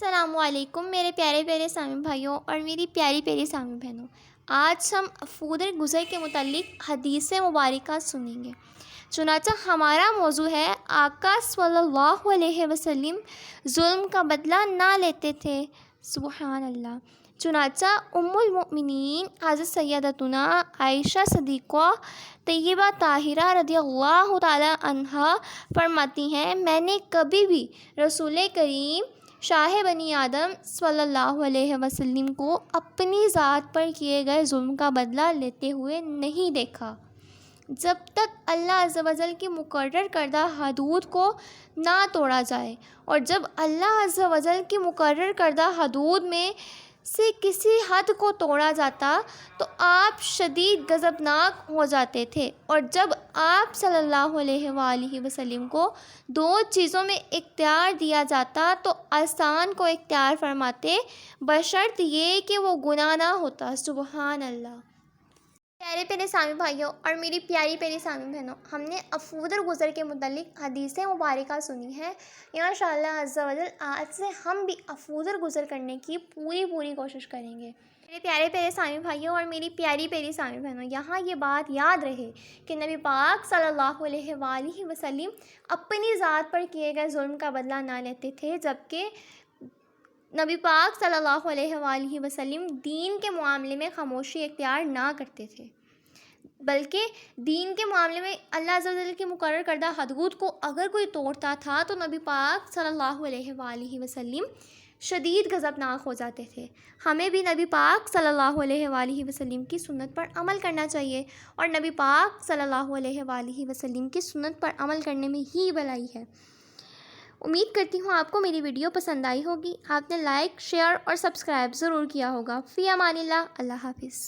السلام علیکم میرے پیارے پیارے سامع بھائیوں اور میری پیاری پیاری سامع بہنوں۔ آج ہم افود گزر کے متعلق حدیث مبارکہ سنیں گے۔ چنانچہ ہمارا موضوع ہے آقا صلی اللہ علیہ وسلم ظلم کا بدلہ نہ لیتے تھے۔ سبحان اللہ۔ چنانچہ ام المؤمنین حضرت سیدتنا عائشہ صدیقہ طیبہ طاہرہ رضی اللہ تعالی عنہا فرماتی ہیں، میں نے کبھی بھی رسول کریم شاہ بنی آدم صلی اللہ علیہ وسلم کو اپنی ذات پر کیے گئے ظلم کا بدلہ لیتے ہوئے نہیں دیکھا جب تک اللہ عز و جل کی مقرر کردہ حدود کو نہ توڑا جائے، اور جب اللہ عز و جل کی مقرر کردہ حدود میں سے کسی حد کو توڑا جاتا تو آپ شدید غضبناک ہو جاتے تھے، اور جب آپ صلی اللہ علیہ وآلہ وسلم کو دو چیزوں میں اختیار دیا جاتا تو آسان کو اختیار فرماتے، بشرط یہ کہ وہ گناہ نہ ہوتا۔ سبحان اللہ۔ پیارے پیارے سامع بھائیوں اور میری پیاری پیاری سامع بہنوں، ہم نے افود گزر کے متعلق حدیث مبارکہ سنی ہے۔ انشاءاللہ عز و جل آج سے ہم بھی افود گزر کرنے کی پوری کوشش کریں گے۔ میرے پیارے پیارے سامع بھائیوں اور میری پیاری پیاری سامع بہنوں، یہاں یہ بات یاد رہے کہ نبی پاک صلی اللہ علیہ وآلہ وسلم اپنی ذات پر کیے گئے ظلم کا بدلہ نہ لیتے تھے، جبکہ نبی پاک صلی اللہ علیہ وآلہ وسلم دین کے معاملے میں خاموشی اختیار نہ کرتے تھے، بلکہ دین کے معاملے میں اللہ عز و جل کی مقرر کردہ حدود کو اگر کوئی توڑتا تھا تو نبی پاک صلی اللہ علیہ وآلہ وسلم شدید غضبناک ہو جاتے تھے۔ ہمیں بھی نبی پاک صلی اللہ علیہ وآلہ وسلم کی سنت پر عمل کرنا چاہیے، اور نبی پاک صلی اللہ علیہ وآلہ وسلم کی سنت پر عمل کرنے میں ہی بھلائی ہے۔ امید کرتی ہوں آپ کو میری ویڈیو پسند آئی ہوگی۔ آپ نے لائک، شیئر اور سبسکرائب ضرور کیا ہوگا۔ فی امان اللہ۔ اللہ حافظ۔